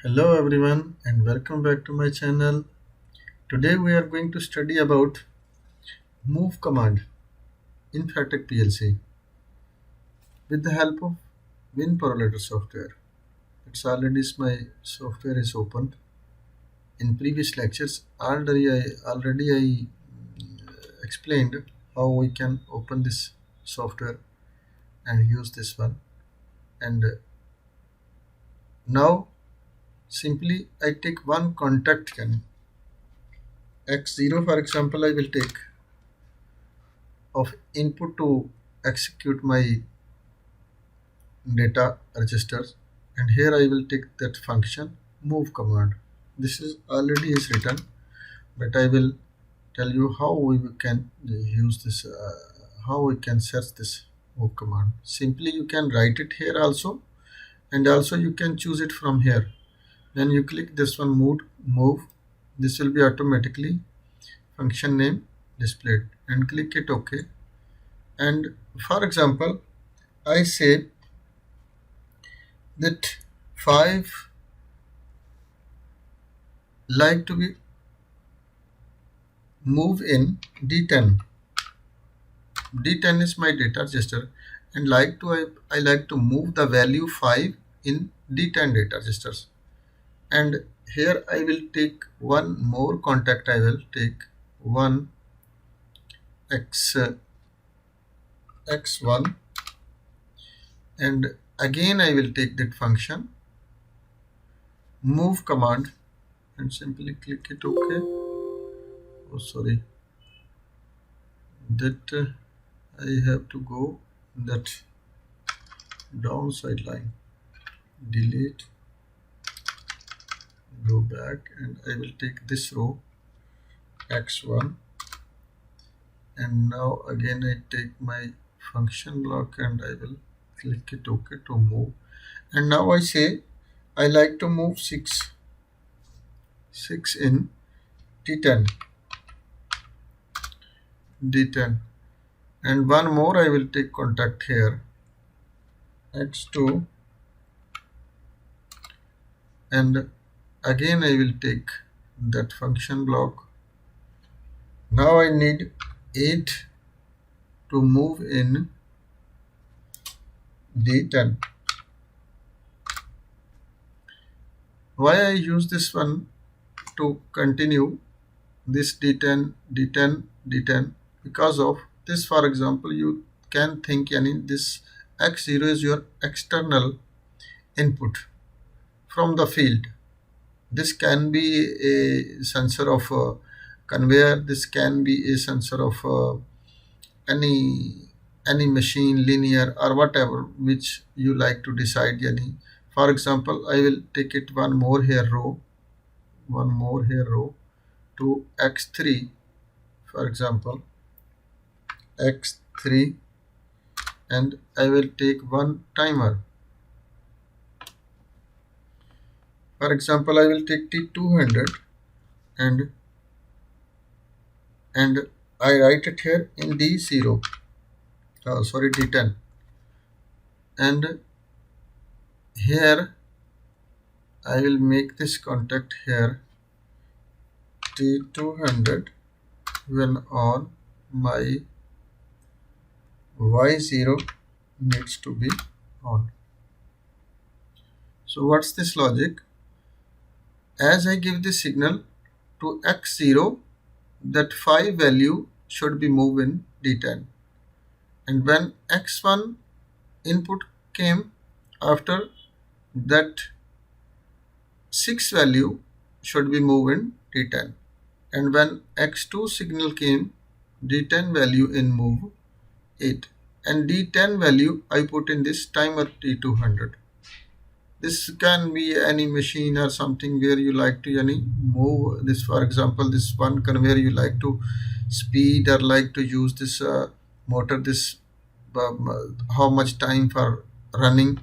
Hello everyone and welcome back to my channel. Today we are going to study about move command in Fatek PLC with the help of Winproladder software. It's already my software is open. In previous lectures already I explained how we can open this software and use this one, and now simply I take one contact can x0, for example. I will take of input to execute my data registers, and here I will take that function move command. This is already is written, but I will tell you how we can use this, how we can search this move command. Simply you can write it here also, and also you can choose it from here. Then you click this one move, this will be automatically function name displayed, and click it OK. And for example, I say that 5 like to be move in D10. D10 is my data register, and I like to move the value 5 in D10 data registers. And here I will take one more contact. I will take one x1, and again I will take that function move command and simply click it OK. Oh sorry, that I have to go that downside line, delete, go back, and I will take this row x1, and now again I take my function block and I will click it OK to move. And now I say I like to move 6 in D10, and one more I will take contact here x2, and again I will take that function block. Now I need 8 to move in D10. Why I use this one to continue this D10, because of this. For example, you can think this x0 is your external input from the field. This can be a sensor of a conveyor, this can be a sensor of any machine, linear or whatever which you like to decide. For example, I will take it one more here row to x3, for example x3, and I will take one timer. For example, I will take T200, and I write it here in D0, D10, and here I will make this contact here T200 when on my Y0 needs to be on. So what's this logic? As I give the signal to x0, that 5 value should be moved in D10, and when x1 input came, after that 6 value should be moved in D10, and when x2 signal came, D10 value in move 8, and D10 value I put in this timer T200. This can be any machine or something where you like to move this. For example, this one conveyor you like to speed or like to use this motor, this how much time for running.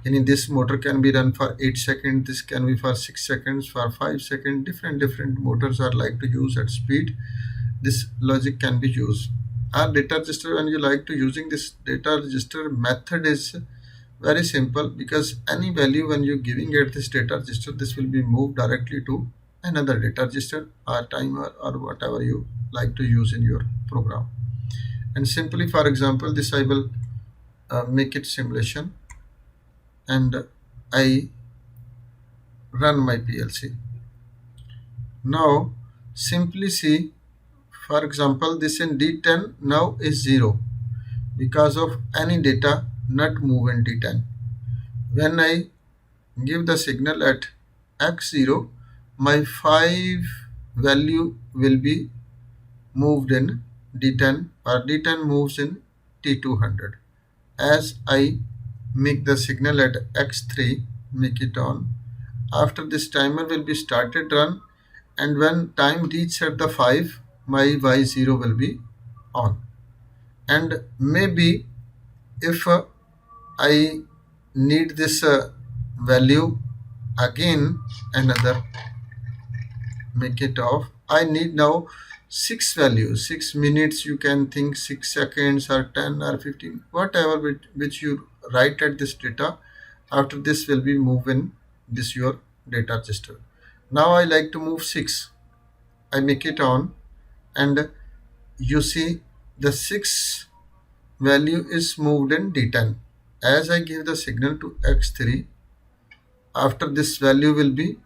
This motor can be run for 8 seconds, this can be for 6 seconds, for 5 seconds. Different motors are like to use at speed. This logic can be used. Our data register, when you like to using this data register method, is Very simple, because any value when you're giving it this data register, this will be moved directly to another data register or timer or whatever you like to use in your program. And simply, for example, this I will make it simulation, and I run my PLC. Now simply see, for example, this in D10 now is 0 because of any data not move in D10. When I give the signal at x0, my 5 value will be moved in D10, or D10 moves in T200. As I make the signal at x3, make it on, after this timer will be started run, and when time reaches at the 5, my y0 will be on. And maybe if I need this value again, another, make it off. I need now 6 values, 6 minutes, you can think 6 seconds or 10 or 15, whatever which you write at this data. After this will be moved in this your data register. Now I like to move 6. I make it on, and you see the 6 value is moved in D10. As I give the signal to x3, after this value will be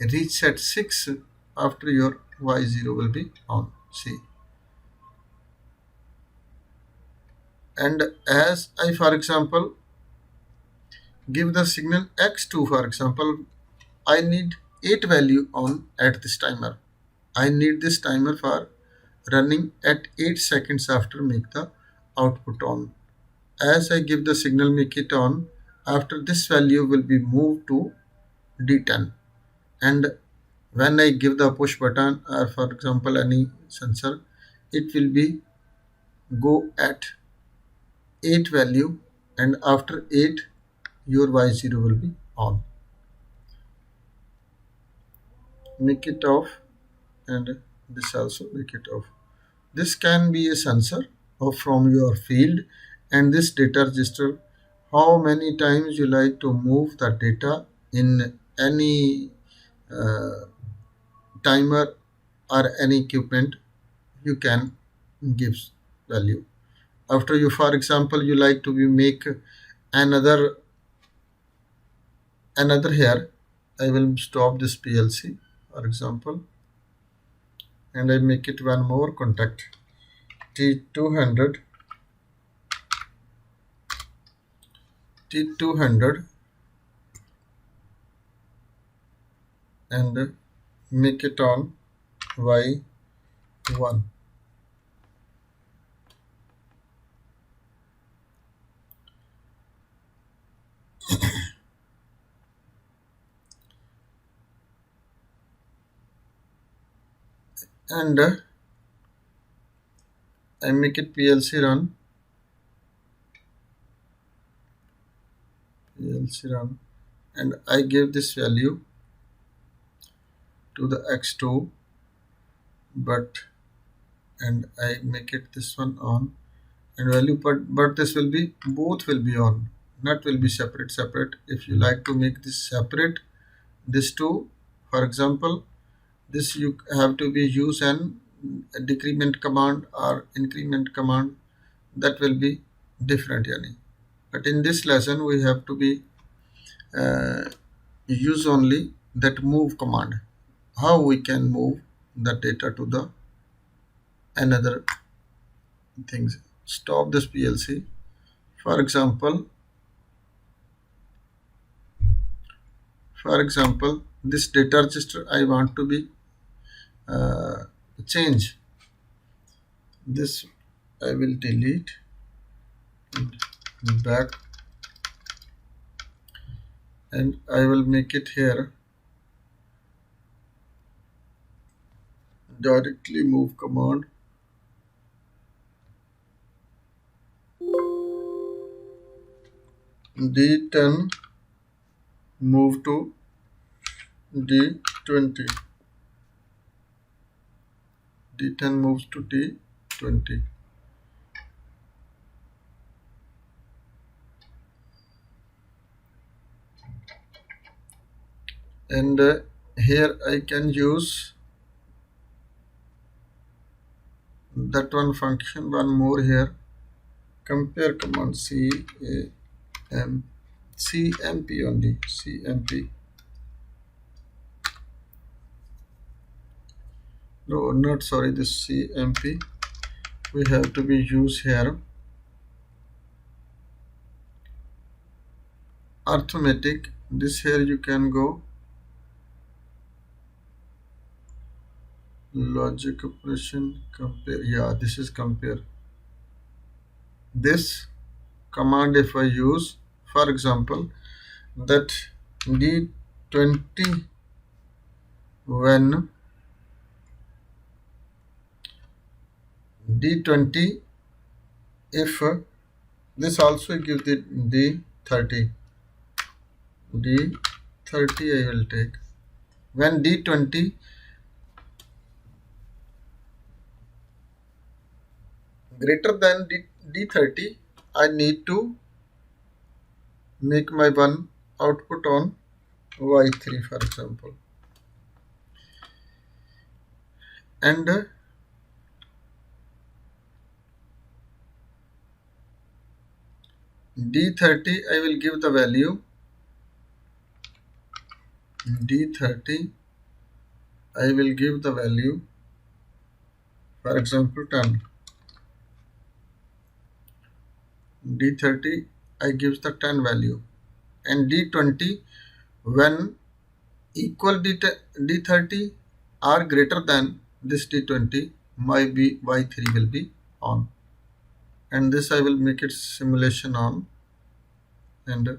reached at 6, after your y0 will be on. See, and as I, for example, give the signal x2, for example, I need 8 value on at this timer. I need this timer for running at 8 seconds after make the output on. As I give the signal make it on, after this value will be moved to D10, and when I give the push button, or for example any sensor, it will be go at 8 value, and after 8 your y0 will be on. Make it off, and this also make it off. This can be a sensor or from your field, and this data register, how many times you like to move the data in any uh, timer or any equipment, you can give value. After you, for example, you like to be make another here, I will stop this PLC, for example, and I make it one more contact T200, and make it on Y1. And I make it PLC run, and I give this value to the X2, but, and I make it this one on, and value, but this will be, both will be on, not will be separate. If you like to make this separate, this two, for example, this you have to be use an decrement command or increment command, that will be different, yani. But in this lesson we have to be uh, use only that move command, how we can move the data to the another things. Stop this PLC. For example, this data register I want to be change. This I will delete and back, and I will make it here directly move command, D10 move to D20, D10 moves to D20. and here I can use that one function, one more here, compare command cmp only, cmp, no, not sorry, this cmp we have to be used here, arithmetic. This here you can go logic operation, compare, yeah, this is compare. This command if I use, for example, that d20, when d20, if this also gives the d30, d30 I will take, when d20 greater than d30, I need to make my one output on y3, for example, and d30 I will give the value, d30 I will give the value, for example 10, d30 I gives the 10 value, and d20 when equal d30 are greater than this d20, my y3 will be on, and this I will make it simulation on, and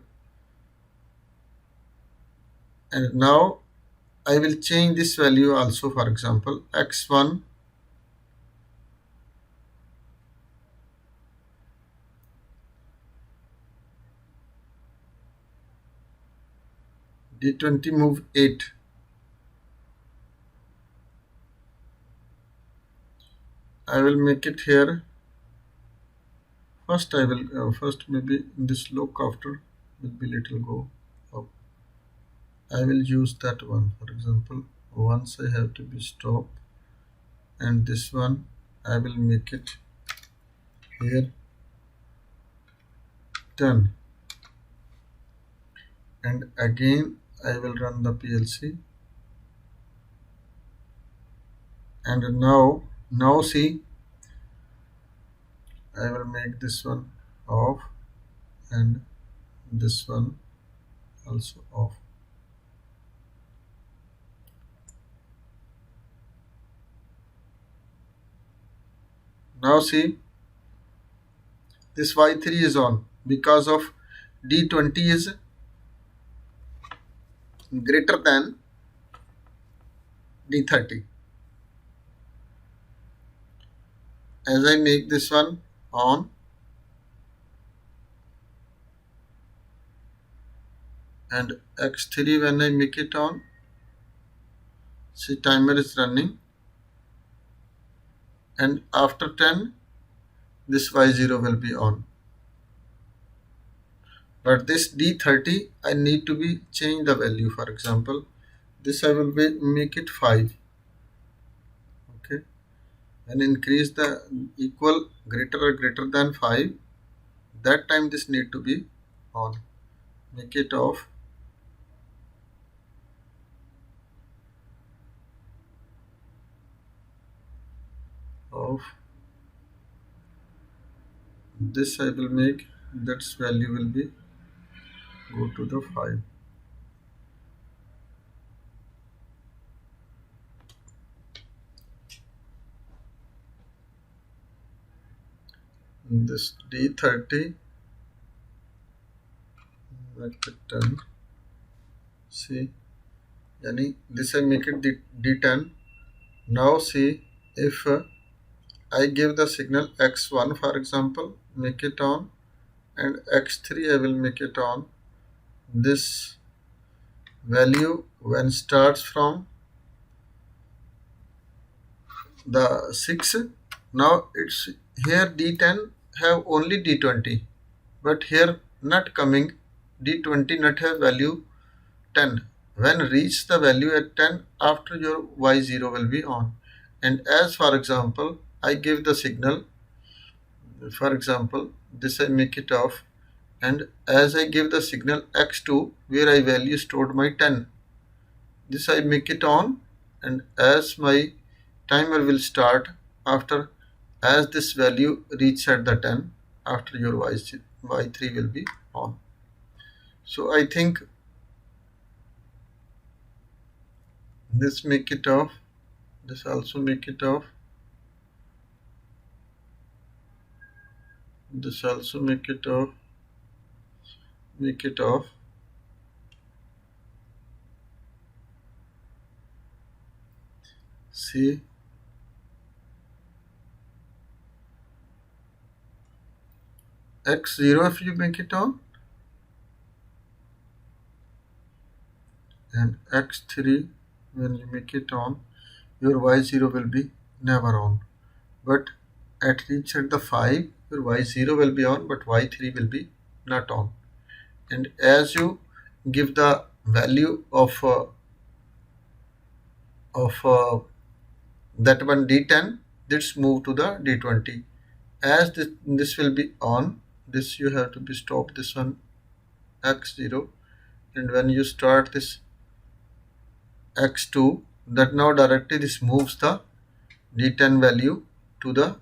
now I will change this value also, for example x1, d20 move 8, I will make it here. First I will first maybe this look after will be little go up. I will use that one, for example once I have to be stop, and this one I will make it here 10, and again I will run the PLC, and now see, I will make this one off and this one also off. Now see, this y3 is on because of d20 is greater than d30. As I make this one on, and x3 when I make it on, see timer is running, and after 10 this y0 will be on, but this d30 I need to be change the value, for example this I will make it 5, okay, and increase the equal greater or greater than 5, that time this need to be on, make it off, this I will make, that value will be go to the 5. This d30 make it 10, see, yani this I make it d10. Now see, if I give the signal x1, for example, make it on, and x3 I will make it on, this value when starts from the 6, now it's here d10 have only d20, but here not coming d20 not have value 10, when reach the value at 10, after your Y0 will be on. And as for example, I give the signal, for example, this I make it off, and as I give the signal x2 where I value stored my 10, this I make it on, and as my timer will start after, as this value reach at the 10, after your y3 will be on. So I think this make it off, this also make it off, this also make it off, make it off. See, x0 if you make it on, and x3 when you make it on, your y0 will be never on. But at reach at the 5, your y0 will be on, but y3 will be not on. And as you give the value of that one d10, let's move to the d20. As this will be on, this you have to be stop this one x0, and when you start this x2, that now directly this moves the d10 value to the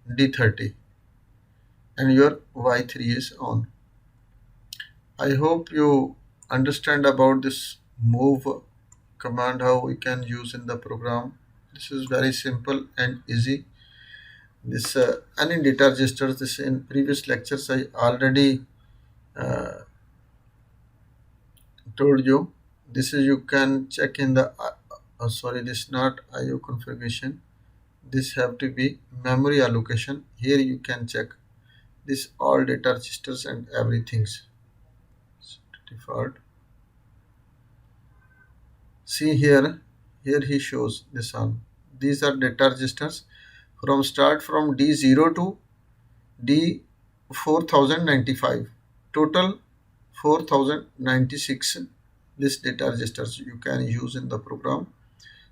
d30, and your y3 is on. I hope you understand about this move command, how we can use in the program. This is very simple and easy. This any data registers, this in previous lectures I already uh, told you. This is you can check in the sorry, this not IO configuration, this have to be memory allocation. Here you can check this all data registers and everything's default. See here, here he shows this all. These are data registers from start from D0 to D4095. Total 4096. This data registers you can use in the program.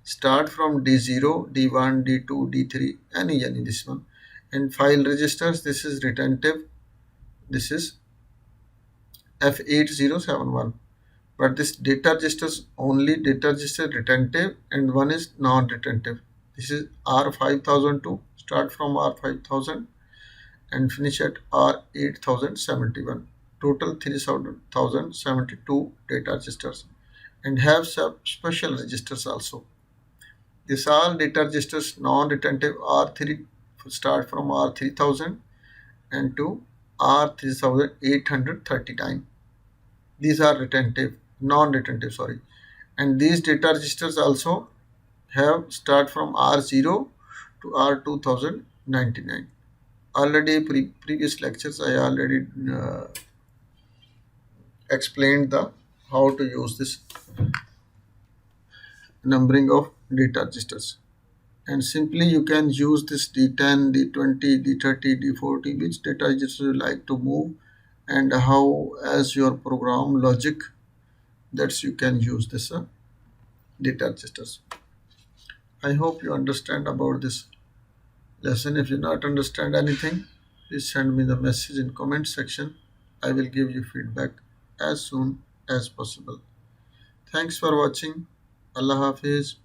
Start from D0, D1, D2, D3, any this one. And file registers, this is retentive. This is F8071. But this data registers only data register retentive, and one is non-retentive. This is R5002, start from R5000 and finish at R8071. Total 3072 data registers, and have some special registers also. These all data registers non-retentive R3 start from R3000 and to R3839. These are retentive, non-retentive, sorry. And these data registers also have start from R0 to R2099. Already previous lectures I already explained the how to use this numbering of data registers. And simply you can use this D10, D20, D30, D40, which data register you like to move, and how as your program logic, that's you can use this data registers. I hope you understand about this lesson. If you not understand anything, please send me the message in comment section. I will give you feedback as soon as possible. Thanks for watching. Allah Hafiz.